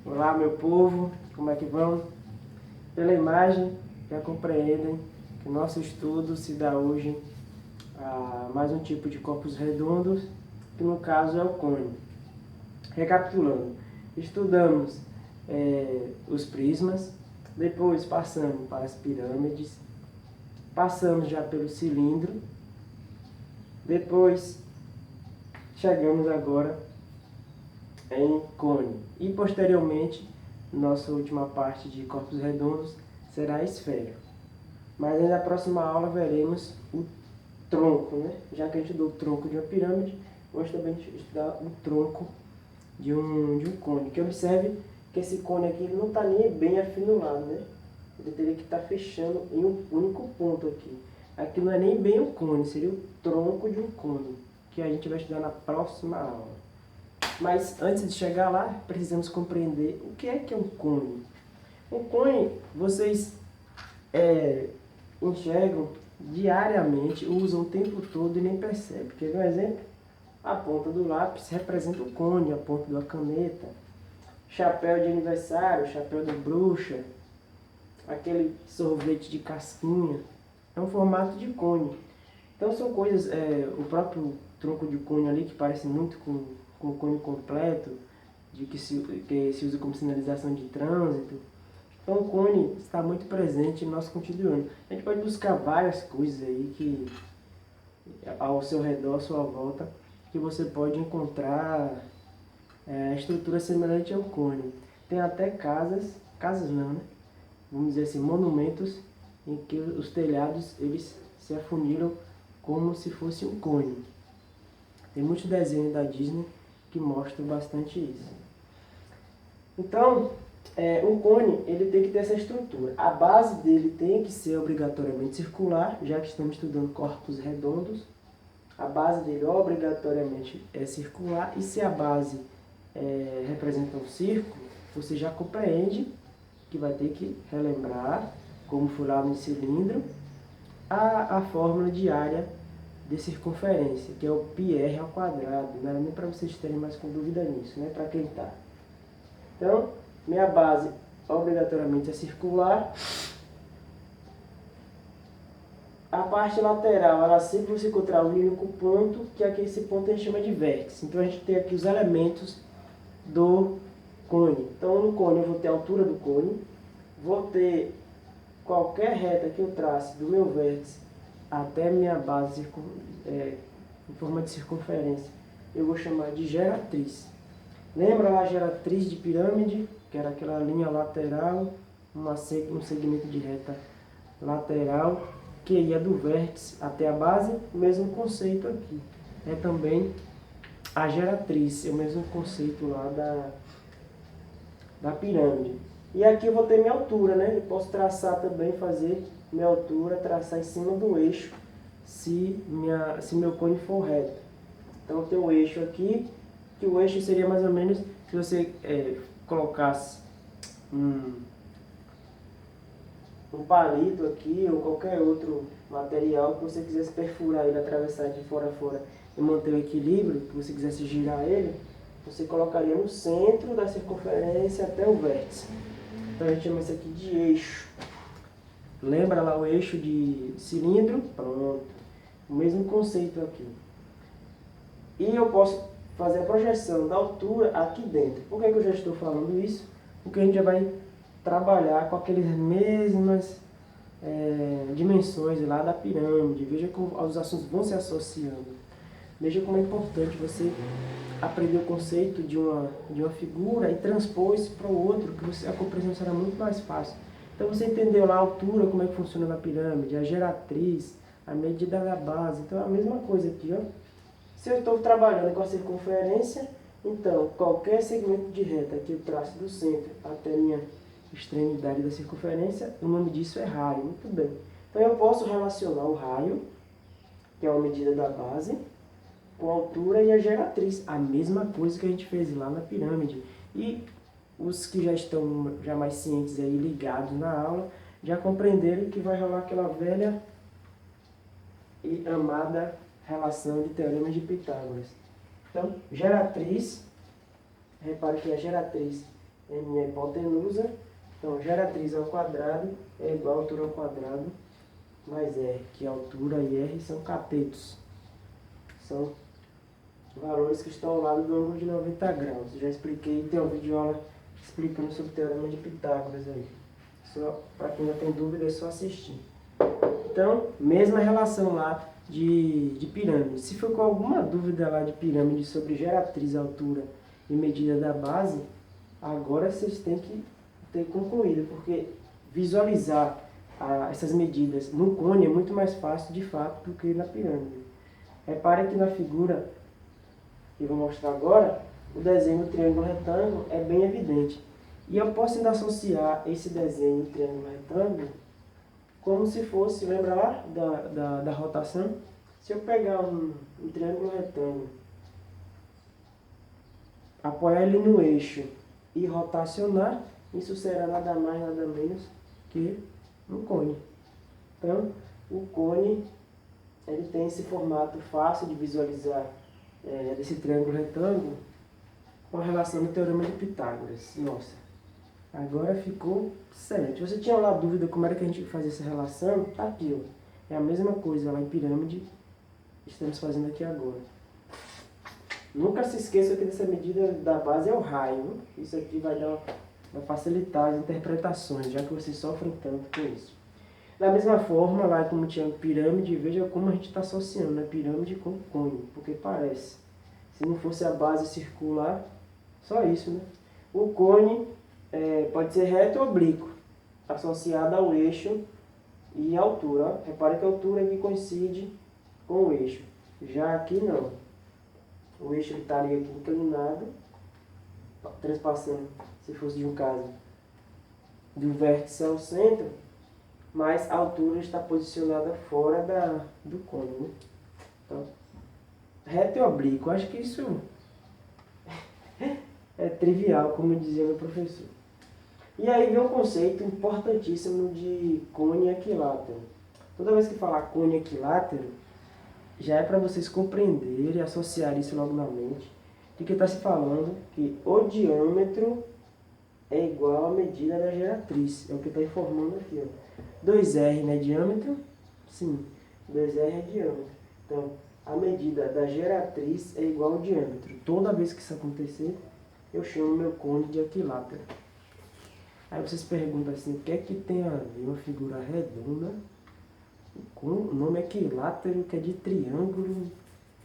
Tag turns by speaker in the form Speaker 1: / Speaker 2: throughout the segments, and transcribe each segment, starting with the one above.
Speaker 1: Olá, meu povo, como é que vão? Pela imagem, já compreendem que o nosso estudo se dá hoje a mais um tipo de corpos redondos, que no caso é o cone. Recapitulando, estudamos os prismas, depois passamos para as pirâmides, passamos já pelo cilindro, depois chegamos agora em cone. E posteriormente, nossa última parte de corpos redondos será a esfera. Mas aí na próxima aula veremos o tronco, né? Já que a gente estudou o tronco de uma pirâmide, vamos também estudar o tronco de um cone. Que observe que esse cone aqui ele não está nem bem afinulado, né? Ele teria que estar fechando em um único ponto aqui. Aqui não é nem bem um cone, seria o tronco de um cone, que a gente vai estudar na próxima aula. Mas antes de chegar lá, precisamos compreender o que é um cone. Um cone, vocês enxergam diariamente, usam o tempo todo e nem percebem. Quer ver um exemplo? A ponta do lápis representa o cone, a ponta da caneta. Chapéu de aniversário, chapéu de bruxa, aquele sorvete de casquinha. É um formato de cone. Então são coisas, o próprio tronco de cone ali, que parece muito com o cone completo, que se usa como sinalização de trânsito. Então o cone está muito presente no nosso cotidiano. A gente pode buscar várias coisas aí que ao seu redor, à sua volta, que você pode encontrar estrutura semelhante ao cone. Tem até casas não, né? Vamos dizer assim, monumentos em que os telhados eles se afuniram como se fosse um cone. Tem muitos desenhos da Disney que mostram bastante isso. Então, um cone ele tem que ter essa estrutura. A base dele tem que ser obrigatoriamente circular, já que estamos estudando corpos redondos. A base dele obrigatoriamente é circular, e se a base representa um círculo, você já compreende que vai ter que relembrar, como foi lá no cilindro, a fórmula de área de circunferência, que é o πr ao quadrado. Não era nem para vocês terem mais com dúvida nisso, né? Para quem está. Então, minha base obrigatoriamente é circular. A parte lateral, ela sempre vai se encontrar um único ponto, que aqui esse ponto a gente chama de vértice. Então a gente tem aqui os elementos do cone. Então no cone eu vou ter a altura do cone, vou ter qualquer reta que eu trace do meu vértice até minha base em forma de circunferência, eu vou chamar de geratriz. Lembra lá a geratriz de pirâmide, que era aquela linha lateral, um segmento de reta lateral, que ia do vértice até a base? O mesmo conceito aqui. É também a geratriz, é o mesmo conceito lá da pirâmide. E aqui eu vou ter minha altura, né? Eu posso traçar também, fazer minha altura, traçar em cima do eixo, se meu cone for reto. Então eu tenho um eixo aqui, que o eixo seria mais ou menos, se você colocasse um palito aqui, ou qualquer outro material que você quisesse perfurar ele, atravessar de fora a fora e manter o equilíbrio, que você quisesse girar ele, você colocaria no centro da circunferência até o vértice. Então a gente chama isso aqui de eixo. Lembra lá o eixo de cilindro? Pronto. O mesmo conceito aqui. E eu posso fazer a projeção da altura aqui dentro. Por que eu já estou falando isso? Porque a gente já vai trabalhar com aquelas mesmas dimensões lá da pirâmide. Veja como os assuntos vão se associando. Veja como é importante você aprender o conceito de uma figura e transpor isso para o outro, que a compreensão será muito mais fácil. Então você entendeu lá a altura, como é que funciona na pirâmide, a geratriz, a medida da base. Então é a mesma coisa aqui, ó. Se eu estou trabalhando com a circunferência, então qualquer segmento de reta que eu traço do centro até a minha extremidade da circunferência, o nome disso é raio. Muito bem. Então eu posso relacionar o raio, que é uma medida da base, com a altura, e a geratriz, a mesma coisa que a gente fez lá na pirâmide. E os que já estão mais cientes aí, ligados na aula, já compreenderam que vai rolar aquela velha e amada relação de teoremas de Pitágoras. Então, geratriz, repare que a geratriz M é a hipotenusa. Então, geratriz ao quadrado é igual a altura ao quadrado mais R, que a altura e R são catetos. São valores que estão ao lado do ângulo de 90 graus. Já expliquei, tem um vídeo aula explicando sobre o teorema de Pitágoras aí. Só para quem não tem dúvida é só assistir. Então, mesma relação lá de pirâmide. Se for com alguma dúvida lá de pirâmide sobre geratriz, altura e medida da base, agora vocês têm que ter concluído, porque visualizar essas medidas no cone é muito mais fácil de fato do que na pirâmide. Repare que na figura que eu vou mostrar agora, o desenho do triângulo retângulo é bem evidente. E eu posso ainda associar esse desenho do triângulo retângulo como se fosse, lembra lá da rotação? Se eu pegar um triângulo retângulo, apoiar ele no eixo e rotacionar, isso será nada mais, nada menos que um cone. Então, o cone ele tem esse formato fácil de visualizar desse triângulo retângulo com relação ao teorema de Pitágoras. Nossa, agora ficou excelente. Se você tinha lá dúvida como era que a gente fazia essa relação, tá aqui, ó. É a mesma coisa lá em pirâmide, estamos fazendo aqui agora. Nunca se esqueça que essa medida da base é o raio, né? Isso aqui vai facilitar as interpretações, já que vocês sofrem tanto com isso. Da mesma forma, lá como tinha pirâmide, veja como a gente está associando a pirâmide com cone, porque parece. Se não fosse a base circular, só isso, né? O cone pode ser reto ou oblíquo, associado ao eixo e à altura. Ó. Repare que a altura aqui coincide com o eixo. Já aqui não. O eixo estaria aqui inclinado, transpassando, se fosse de um caso, do vértice ao centro, mas a altura está posicionada fora do cone. Né? Então, reto e oblíquo, acho que isso é trivial, como dizia meu professor. E aí vem um conceito importantíssimo de cone equilátero. Toda vez que falar cone equilátero, já é para vocês compreenderem e associar isso logo na mente, de que está se falando que o diâmetro é igual à medida da geratriz. É o que está informando aqui. Ó. 2R não é diâmetro? Sim, 2R é diâmetro. Então, a medida da geratriz é igual ao diâmetro. Toda vez que isso acontecer, eu chamo meu cone de equilátero. Aí vocês perguntam assim, o que é que tem a ver uma figura redonda com o nome equilátero, que é de triângulo?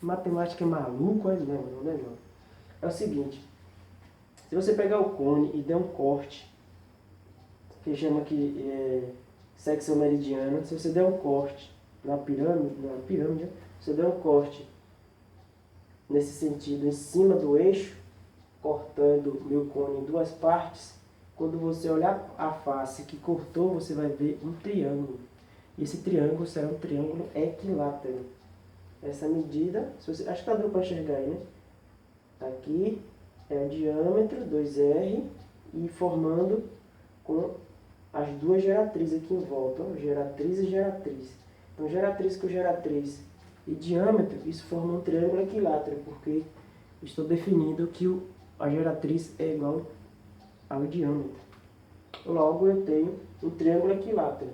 Speaker 1: Matemática é maluco? Não. É o seguinte, se você pegar o cone e der um corte, que chama aqui secção meridiana, se você der um corte na pirâmide, você der um corte nesse sentido em cima do eixo, cortando meu cone em duas partes, quando você olhar a face que cortou, você vai ver um triângulo. E esse triângulo será um triângulo equilátero. Essa medida, acho que está dando para enxergar aí, né? Aqui é o diâmetro, 2R, e formando com as duas geratrizes aqui em volta, ó, geratriz e geratriz. Então, geratriz com geratriz e diâmetro, isso forma um triângulo equilátero, porque estou definindo que a geratriz é igual ao diâmetro. Logo, eu tenho um triângulo equilátero.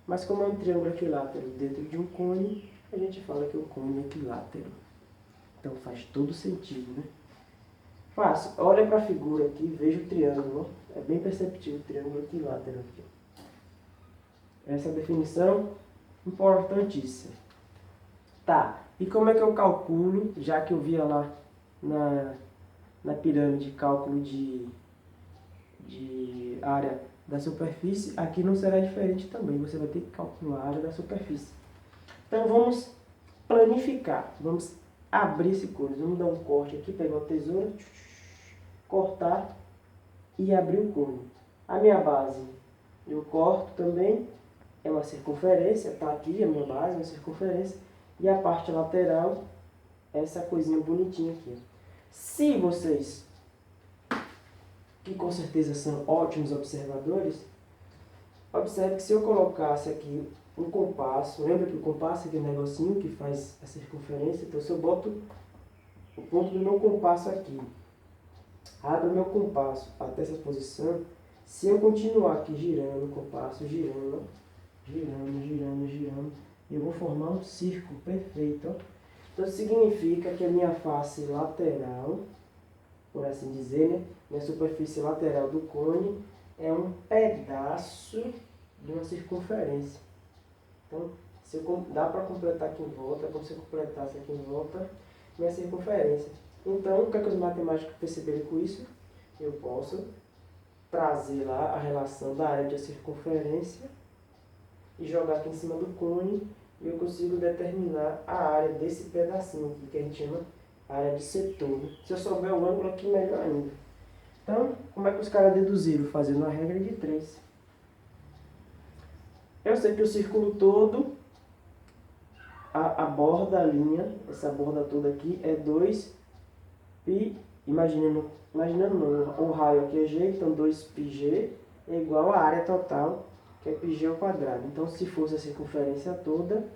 Speaker 1: Mas como é um triângulo equilátero dentro de um cone, a gente fala que o cone é equilátero. Então, faz todo sentido, né? Fácil. Olha para a figura aqui, veja o triângulo. Ó. É bem perceptível o triângulo equilátero aqui. Essa definição importantíssima. Tá, e como é que eu calculo, já que eu via lá na pirâmide cálculo de área da superfície, aqui não será diferente também, você vai ter que calcular a área da superfície. Então vamos planificar, vamos abrir esse cone, vamos dar um corte aqui, pegar a tesoura, cortar e abrir o cone. A minha base eu corto também, é uma circunferência, está aqui a minha base, uma circunferência, e a parte lateral, essa coisinha bonitinha aqui. Se vocês, que com certeza são ótimos observadores, observe que se eu colocasse aqui um compasso, lembra que o compasso é aquele negocinho que faz a circunferência? Então se eu boto o ponto do meu compasso aqui, abro meu compasso até essa posição. Se eu continuar aqui girando o compasso, girando, eu vou formar um círculo perfeito. Ó. Então significa que a minha face lateral, por assim dizer, né? Minha superfície lateral do cone é um pedaço de uma circunferência. Então, dá para completar aqui em volta, como se eu completasse aqui em volta minha circunferência. Então, o que é que os matemáticos perceberam com isso? Eu posso trazer lá a relação da área de circunferência e jogar aqui em cima do cone e eu consigo determinar a área desse pedacinho aqui, que a gente chama área de setor. Se eu souber o ângulo aqui, melhor ainda. Então, como é que os caras deduziram? Fazendo a regra de 3. Eu sei que o círculo todo, a borda, a linha, essa borda toda aqui é 2π, imaginando não, o raio aqui é g, então 2πg é igual à área total, que é πg ao quadrado. Então, se fosse a circunferência toda,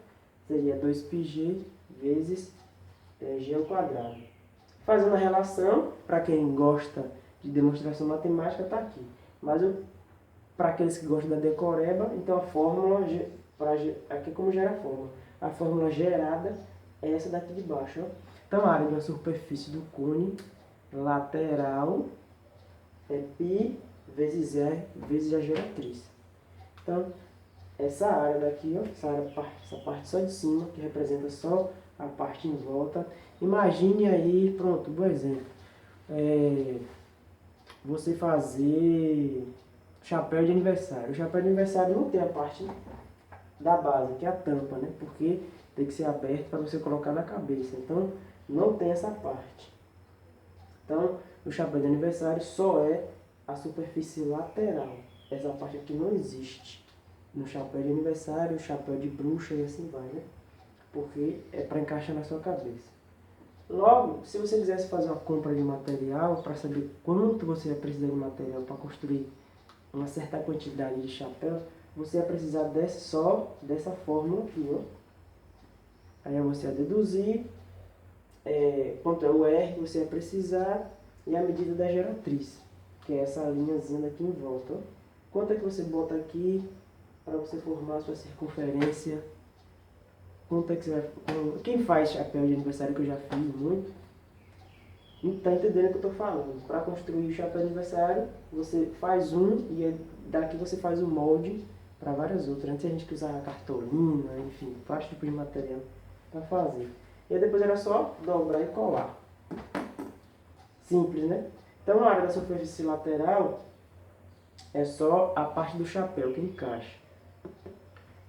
Speaker 1: seria 2πg vezes g ao quadrado. Fazendo a relação, para quem gosta de demonstração matemática, está aqui. Mas para aqueles que gostam da decoreba, então a fórmula, aqui como gera a fórmula. A fórmula gerada é essa daqui de baixo. Ó. Então a área da superfície do cone lateral é π vezes R vezes a geratriz. Então, essa área daqui, ó, essa parte só de cima, que representa só a parte em volta. Imagine aí, pronto, bom exemplo. Você fazer chapéu de aniversário. O chapéu de aniversário não tem a parte da base, que é a tampa, né? Porque tem que ser aberto para você colocar na cabeça. Então, não tem essa parte. Então, o chapéu de aniversário só é a superfície lateral. Essa parte aqui não existe. No chapéu de aniversário, chapéu de bruxa e assim vai, né? Porque é para encaixar na sua cabeça. Logo, se você quisesse fazer uma compra de material, para saber quanto você vai precisar de material para construir uma certa quantidade de chapéu, você vai precisar só dessa fórmula aqui, ó. Aí você vai deduzir quanto é o R que você vai precisar e a medida da geratriz, que é essa linhazinha daqui em volta, ó. Quanto é que você bota aqui para você formar a sua circunferência? Quanto é que você vai... Quem faz chapéu de aniversário, que eu já fiz muito, está entendendo o que eu estou falando. Para construir o chapéu de aniversário, você faz um e daqui você faz o molde para várias outras. Antes a gente que usava cartolina, enfim, vários tipos de material para fazer. E aí depois era só dobrar e colar. Simples, né? Então a área da superfície lateral é só a parte do chapéu que encaixa.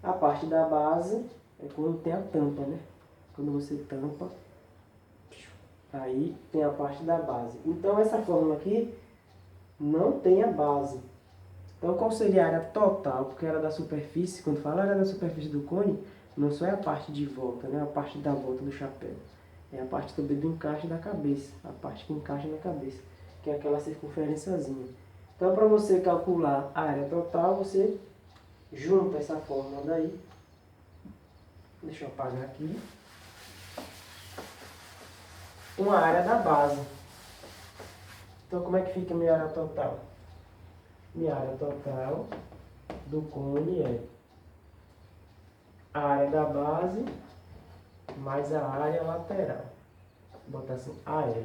Speaker 1: A parte da base é quando tem a tampa, né? Quando você tampa, aí tem a parte da base. Então essa fórmula aqui não tem a base. Então qual seria a área total? Porque a área da superfície, quando fala a área da superfície do cone, não só é a parte de volta, né? A parte da volta do chapéu. É a parte também do encaixe da cabeça. A parte que encaixa na cabeça, que é aquela circunferenciazinha. Então para você calcular a área total, você junta essa fórmula daí. Deixa eu apagar aqui. Uma área da base. Então, como é que fica a minha área total? Minha área total do cone é a área da base mais a área lateral. Vou botar assim, AL.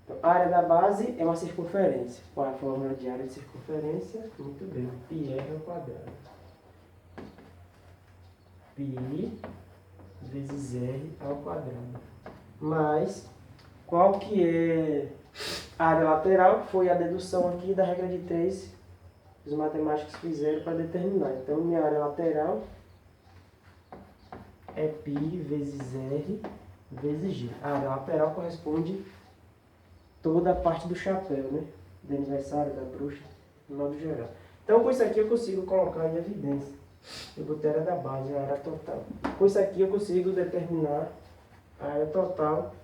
Speaker 1: Então, a área da base é uma circunferência. Qual é a fórmula de área de circunferência? Muito bem, πr ao quadrado. Π vezes R ao quadrado. Mas, qual que é a área lateral? Foi a dedução aqui da regra de 3 que os matemáticos fizeram para determinar. Então, minha área lateral é π vezes R vezes G. A área lateral corresponde toda a parte do chapéu, né? Do aniversário, da bruxa, de modo geral. Então, com isso aqui eu consigo colocar em evidência. Eu botei a área da base, a área total. Com isso aqui eu consigo determinar a área total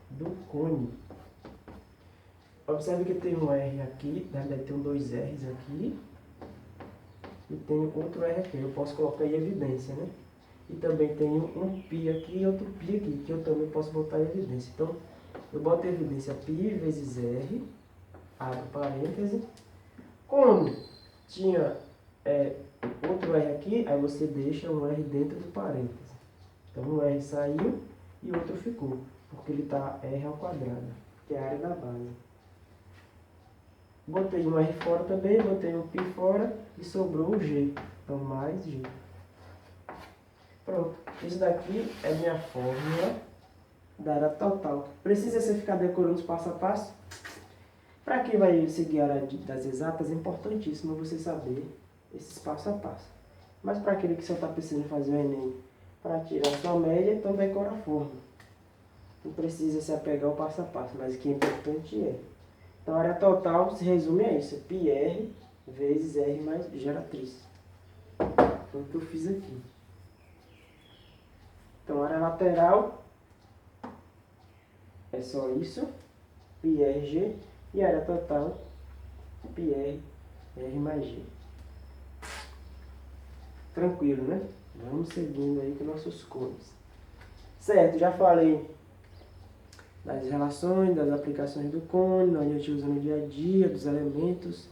Speaker 1: do cone. Observe que tem um R aqui, na verdade tem dois R's aqui. E tem outro R aqui, eu posso colocar em evidência, né? E também tem um π aqui e outro π aqui, que eu também posso botar em evidência. Então, Eu boto em evidência π vezes R, abro parêntese. Como tinha outro R aqui, aí você deixa um R dentro do parêntese. Então um R saiu e o outro ficou, porque ele está R ao quadrado, que é a área da base. Botei um R fora também, botei um π fora e sobrou o G. Então mais G. Pronto. Isso daqui é minha fórmula da área total. Precisa você ficar decorando os passo a passo? Para quem vai seguir a área das exatas, é importantíssimo você saber esses passo a passo. Mas para aquele que só está pensando em fazer o Enem para tirar a sua média, então decora a fórmula. Não precisa se apegar ao passo a passo, mas o que é importante é. Então a área total se resume a isso, πr vezes R mais geratriz. Foi o que eu fiz aqui. Então a área lateral é só isso, πrg, e a área total, πr, R mais G. Tranquilo, né? Vamos seguindo aí com nossos cones. Certo, já falei das relações, das aplicações do cone, onde a gente usa no dia a dia, dos elementos.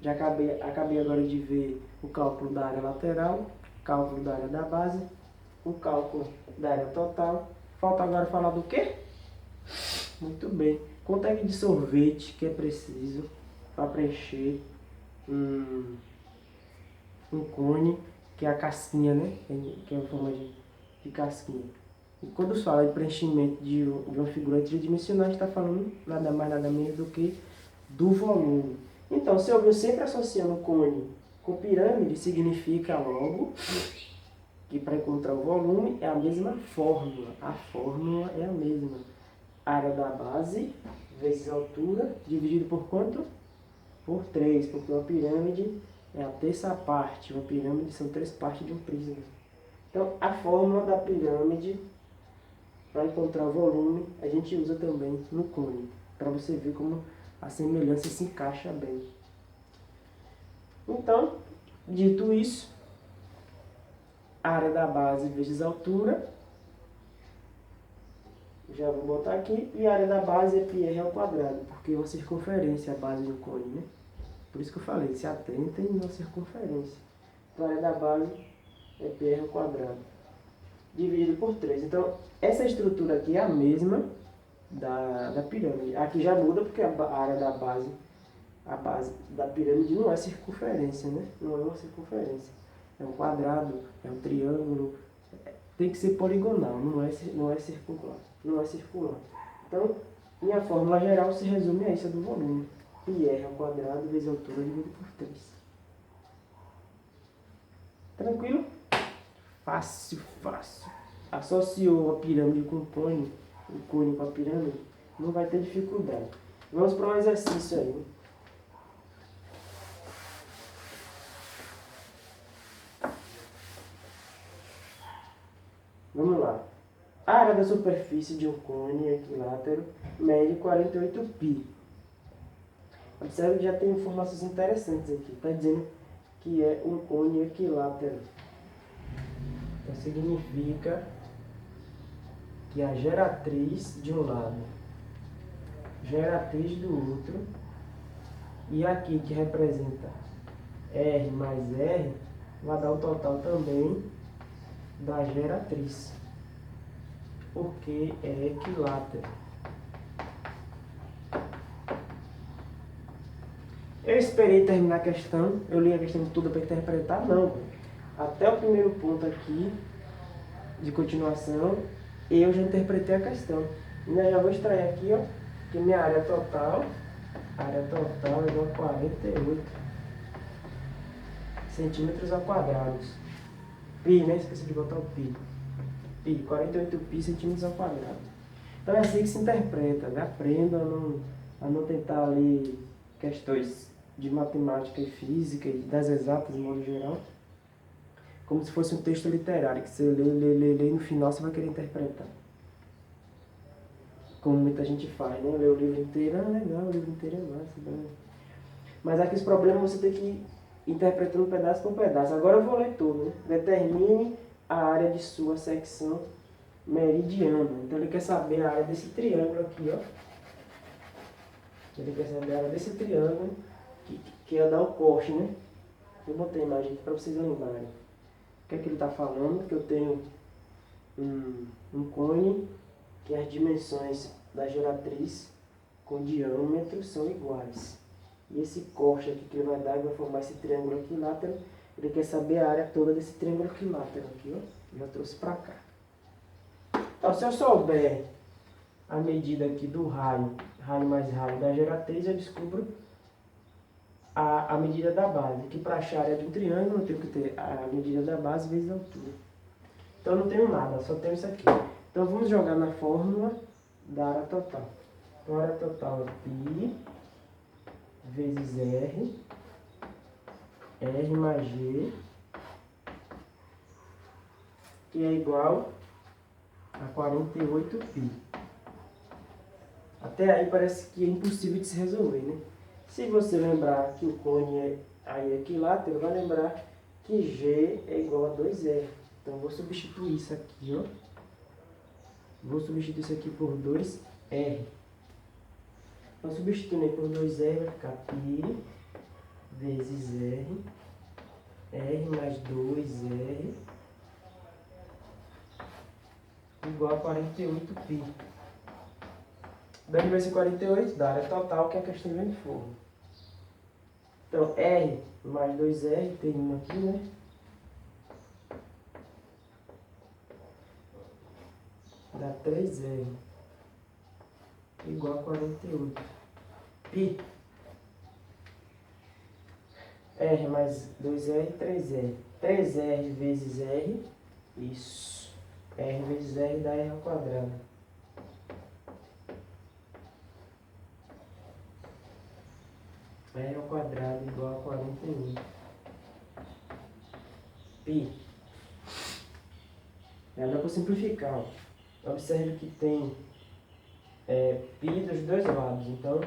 Speaker 1: Já acabei agora de ver o cálculo da área lateral, cálculo da área da base, o cálculo da área total. Falta agora falar do quê? Muito bem. Quanto é de sorvete que é preciso para preencher um cone, que é a casquinha, né? Que é a forma de casquinha. E quando se fala de preenchimento de uma figura tridimensional, a gente está falando nada mais nada menos do que do volume. Então, se eu sempre associando o cone com pirâmide, significa logo que para encontrar o volume é a mesma fórmula. A fórmula é a mesma. Área da base vezes altura, dividido por quanto? Por 3, porque uma pirâmide é a terça parte. Uma pirâmide são 3 partes de um prisma. Então, a fórmula da pirâmide, para encontrar o volume, a gente usa também no cone, para você ver como a semelhança se encaixa bem. Então, dito isso, área da base vezes altura, já vou botar aqui, e a área da base é πr ao quadrado, porque é uma circunferência a base do cone, né? Por isso que eu falei, se atentem na circunferência. Então, a área da base é πr ao quadrado, dividido por 3. Então, essa estrutura aqui é a mesma da pirâmide. Aqui já muda porque a área da base, a base da pirâmide não é circunferência, né? Não é uma circunferência. É um quadrado, é um triângulo. Tem que ser poligonal, não é circular. Não é circular. Então, minha fórmula geral se resume a isso do volume. πr ao quadrado vezes a altura dividido por 3. Tranquilo? Fácil, fácil. Associou a pirâmide com o cone com a pirâmide, não vai ter dificuldade. Vamos para um exercício aí. Vamos lá. A área da superfície de um cone equilátero mede 48π. Observe que já tem informações interessantes aqui. Está dizendo que é um cone equilátero. Então significa que a geratriz de um lado, geratriz do outro, e aqui que representa R mais R, vai dar o total também da geratriz, porque é equilátero. Eu esperei terminar a questão, eu li a questão toda para interpretar, não. Até o primeiro ponto aqui, de continuação, eu já interpretei a questão. Ainda já vou extrair aqui, ó, que minha área total é igual a 48 centímetros ao quadrado. Pi, né? Esqueci de botar o pi. Pi, 48π centímetros ao quadrado. Então é assim que se interpreta, né? Aprenda a não tentar ler questões de matemática e física e das exatas de modo geral, como se fosse um texto literário, que você lê e no final você vai querer interpretar. Como muita gente faz, né? Lê o livro inteiro, legal, o livro inteiro é massa. Né? Mas aqui os problemas você tem que ir interpretando pedaço por pedaço. Agora eu vou ler tudo, né? Determine a área de sua secção meridiana. Então ele quer saber a área desse triângulo aqui, ó. Ele quer saber a área desse triângulo, que é dar o corte, né? Eu botei a imagem aqui para vocês lembrarem. O que é que ele está falando? Que eu tenho um cone, que as dimensões da geratriz com diâmetro são iguais. E esse corte aqui que ele vai dar, ele vai formar esse triângulo equilátero. Ele quer saber a área toda desse triângulo equilátero aqui, ó. Já trouxe para cá. Então, se eu souber a medida aqui do raio mais raio da geratriz, eu descubro a medida da base. Aqui para achar a área de um triângulo, eu tenho que ter a medida da base vezes a altura. Então, eu não tenho nada, só tenho isso aqui. Então, vamos jogar na fórmula da área total. Então, a área total é π vezes R mais G, que é igual a 48π. Até aí parece que é impossível de se resolver, né? Se você lembrar que o cone é equilátero, vai lembrar que G é igual a 2R. Então, eu vou substituir isso aqui, ó. Vou substituir isso aqui por 2R. Então, substituindo por 2R, vai ficar π vezes R mais 2R, igual a 48π. Daí vai ser 48 da área total, que é a questão de forma. Então, R mais 2R, tem um aqui, né? Dá 3R, igual a 48. Π. R mais 2R, 3R. 3R vezes R, isso. R vezes R dá R ao quadrado. R ao quadrado igual a 48. Π. Dá para simplificar. Ó. Observe que tem π dos dois lados. Então,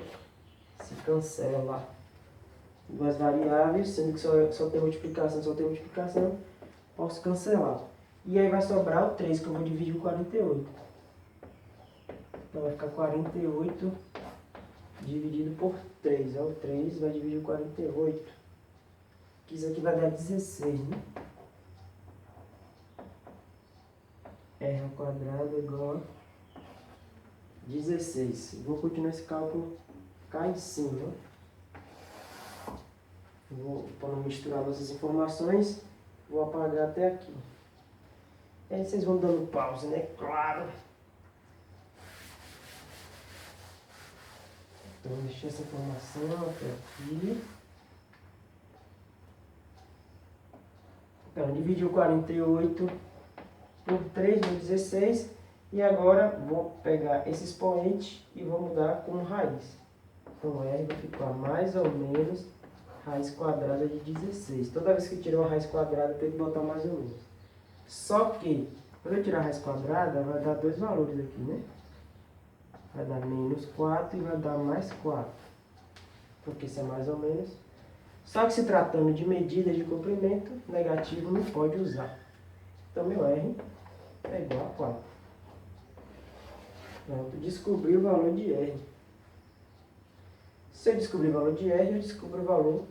Speaker 1: se cancela duas variáveis, sendo que só tem multiplicação, posso cancelar. E aí vai sobrar o 3, que eu vou dividir por 48. Então vai ficar 48 dividido por 3. O 3 vai dividir por 48. Que isso aqui vai dar 16, né? R ao quadrado é igual a 16. Vou continuar esse cálculo cá em cima. Para não misturar nossas informações, vou apagar até aqui. E aí vocês vão dando pausa, né? Claro. Então, vou deixar essa informação até aqui. Então, dividi o 48 por 3, deu 16. E agora, vou pegar esse expoente e vou mudar como raiz. Então, R vai ficar mais ou menos raiz quadrada de 16. Toda vez que tirar uma raiz quadrada, tem que botar mais ou menos. Só que, quando eu tirar a raiz quadrada, vai dar dois valores aqui, né? Vai dar menos 4 e vai dar mais 4. Porque isso é mais ou menos. Só que se tratando de medida de comprimento, negativo não pode usar. Então, meu R é igual a 4. Pronto, descobri o valor de R. Se eu descobrir o valor de R, eu descubro o valor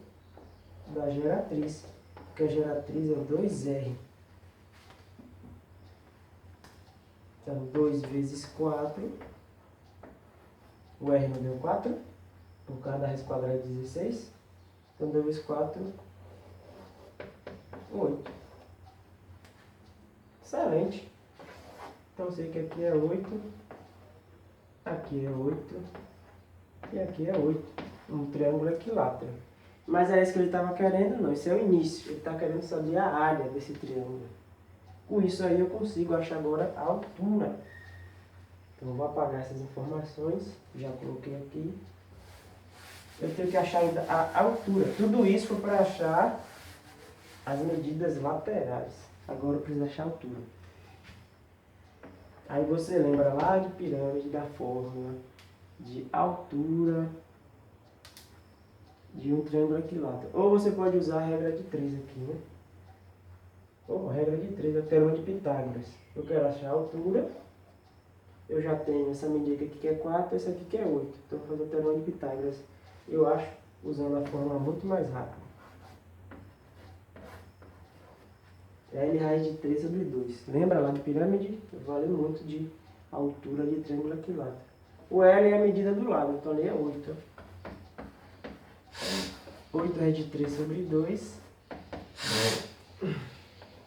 Speaker 1: da geratriz. Porque a geratriz é 2R. Então, 2 vezes 4. O R não deu 4. Por causa da raiz quadrada de 16. Então, 2 vezes 4, 8. Excelente. Então, eu sei que aqui é 8. Aqui é 8. E aqui é 8. Um triângulo equilátero. Mas é isso que ele estava querendo? Não, isso é o início. Ele está querendo saber a área desse triângulo. Com isso aí eu consigo achar agora a altura. Então eu vou apagar essas informações. Já coloquei aqui. Eu tenho que achar a altura. Tudo isso foi para achar as medidas laterais. Agora eu preciso achar a altura. Aí você lembra lá de pirâmide, da fórmula de altura de um triângulo equilátero. Ou você pode usar a regra de 3 aqui, né? Ou a regra de 3, é o teorema de Pitágoras. Eu quero achar a altura eu já tenho essa medida aqui que é 4, essa aqui que é 8. Então, vou fazer o teorema de Pitágoras, eu acho, usando a fórmula muito mais rápida. L raiz de 3 sobre 2. Lembra lá de pirâmide? Vale muito de altura de triângulo equilátero. O L é a medida do lado, então ali é 8. 8 raiz de 3 sobre 2.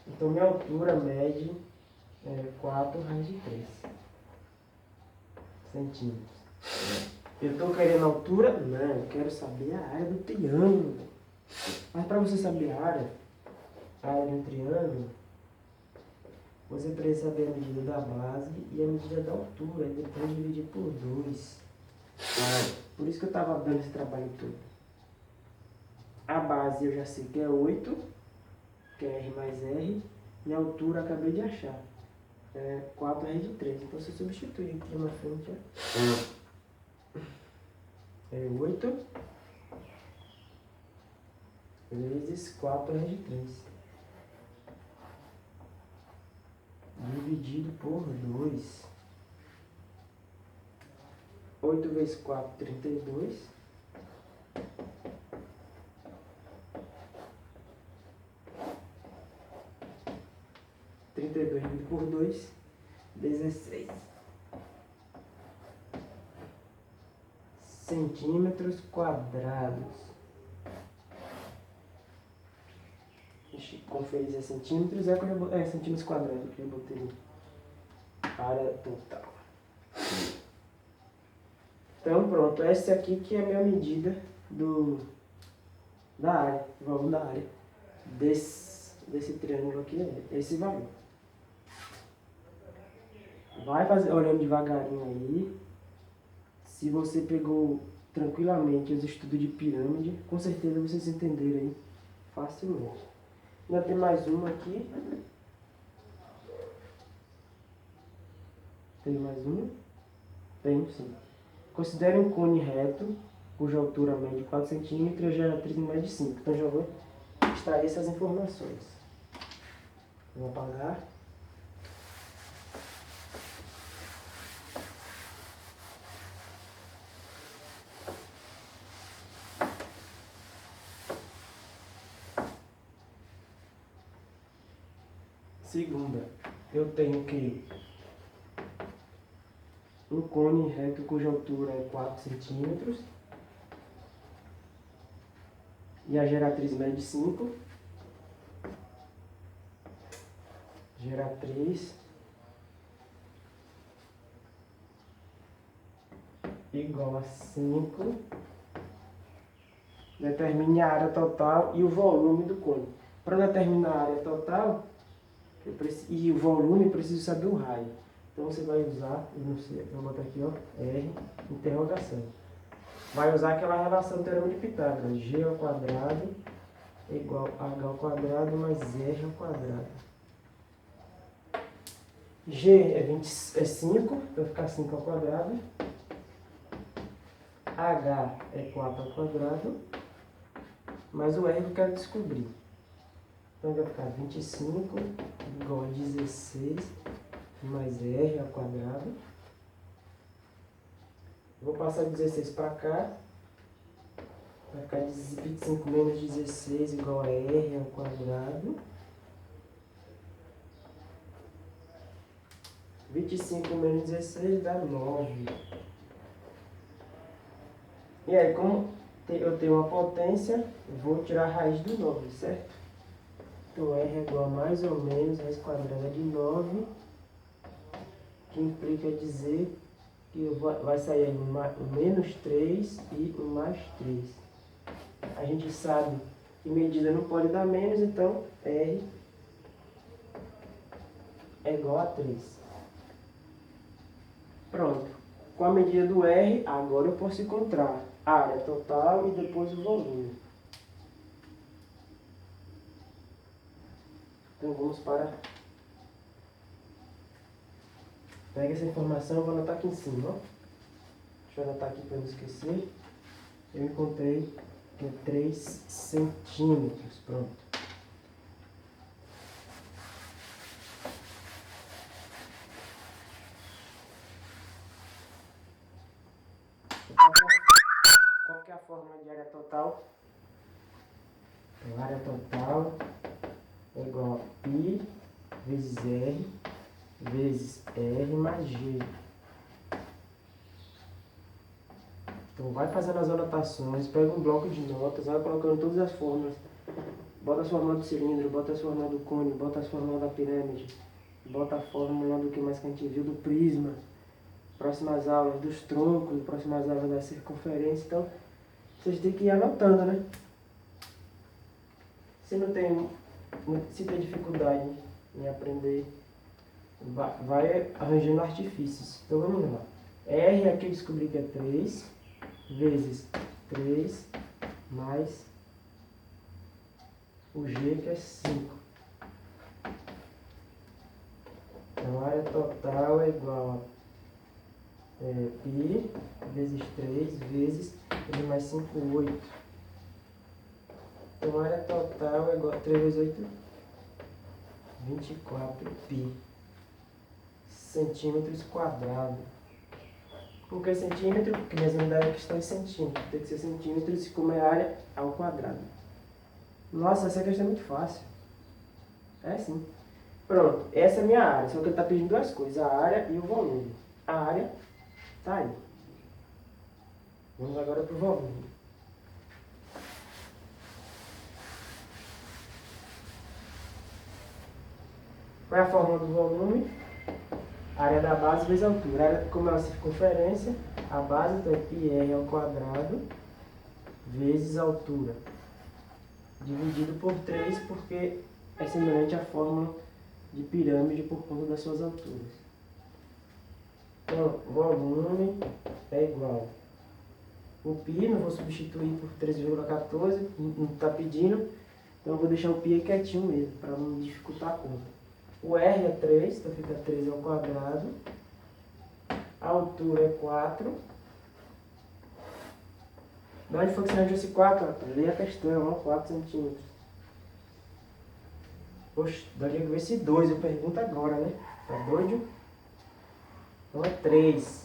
Speaker 1: Então minha altura mede 4 raiz de 3 centímetros. Eu estou querendo a altura? Não, eu quero saber a área do triângulo. Mas para você saber a área de um triângulo, você precisa saber a medida da base e a medida da altura, e depois dividir por 2. Por isso que eu estava dando esse trabalho todo. A base eu já sei que é 8, que é R mais R, e a altura eu acabei de achar. É 4 raiz de 3. Então você substitui aqui na frente. É 8 vezes 4 raiz de 3. Dividido por 2. 8 vezes 4, 32. Dividido por 2, 16 centímetros quadrados. Deixa eu conferir se é centímetros, centímetros quadrados que eu botei ali. Área total. Então pronto, essa aqui que é a minha medida da área, o valor da área desse triângulo aqui, é esse valor. Vai olhando devagarinho aí. Se você pegou tranquilamente os estudos de pirâmide, com certeza vocês entenderam aí facilmente. Ainda tem mais uma aqui. Tem mais uma? Tem sim. Considere um cone reto, cuja altura mede 4 cm e a geratriz mede 5. Então já vou extrair essas informações. Vou apagar. Segunda, eu tenho que um cone reto cuja altura é 4 cm e a geratriz mede 5. Geratriz igual a 5. Determine a área total e o volume do cone. Para determinar a área total e o volume, eu preciso saber o raio. Então você vai usar, não sei, vou botar aqui, ó, R, interrogação. Vai usar aquela relação do teorema de Pitágoras. G ao quadrado igual a H ao quadrado mais R ao quadrado. G é 5, vai ficar 5 ao quadrado. H é 4 ao quadrado. Mas o R eu quero descobrir. Então vai ficar 25 igual a 16 mais R ao quadrado. Vou passar 16 para cá. Vai ficar 25 menos 16 igual a R ao quadrado. 25 menos 16 dá 9. E aí, como eu tenho uma potência, vou tirar a raiz do 9, certo? Então R é igual a mais ou menos raiz quadrada de 9, que implica dizer que vai sair um menos 3 e um mais 3. A gente sabe que medida não pode dar menos, então R é igual a 3. Pronto. Com a medida do R, agora eu posso encontrar a área total e depois o volume. Então vamos para... Pega essa informação, eu vou anotar aqui em cima, ó. Deixa eu anotar aqui para não esquecer. Eu encontrei que é 3 centímetros. Pronto. fórmula de área total. Então, área total é igual a π vezes R vezes R mais G. Então vai fazendo as anotações, pega um bloco de notas, vai colocando todas as fórmulas. Bota as fórmulas do cilindro, bota as fórmulas do cone, bota as fórmulas da pirâmide, bota a fórmula do que mais que a gente viu, do prisma. Próximas aulas dos troncos, próximas aulas da circunferência. Então, vocês têm que ir anotando, né? Se tem dificuldade em aprender, vai arranjando artifícios. Então vamos lá. R aqui eu descobri que é 3 vezes 3 mais o G que é 5. Então a área total é igual a π vezes 3 vezes G mais 5, 8. Então a área total é igual a 3 vezes 8, 24 π centímetros quadrados. Por que centímetro? Porque minhas unidades aqui estão em centímetros. Tem que ser centímetros, como é área ao quadrado. Nossa, essa questão é muito fácil. É sim. Pronto, essa é a minha área. Só que ele está pedindo duas coisas, a área e o volume. A área está aí. Vamos agora para o volume. Qual é a fórmula do volume? Área da base vezes a altura. Área, como é uma circunferência, a base então é πr ao quadrado vezes a altura. Dividido por 3, porque é semelhante à fórmula de pirâmide por conta das suas alturas. Então, volume é igual. O π, não vou substituir por 3,14, não está pedindo. Então, eu vou deixar o π aí quietinho mesmo, para não dificultar a conta. O R é 3, então fica 3 ao quadrado. A altura é 4. De onde foi que você arranjou esse 4? Lê a questão, ó, 4 centímetros. Poxa, de onde é que veio esse 2? Eu pergunto agora, né? Tá doido? Então é 3.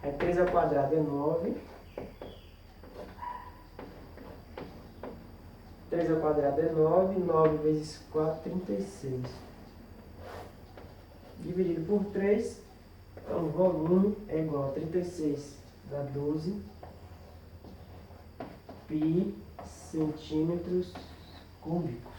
Speaker 1: Aí 3 ao quadrado é 9. 3 ao quadrado é 9, 9 vezes 4, 36. Dividido por 3, então o volume é igual a 36, dá 12 π centímetros cúbicos.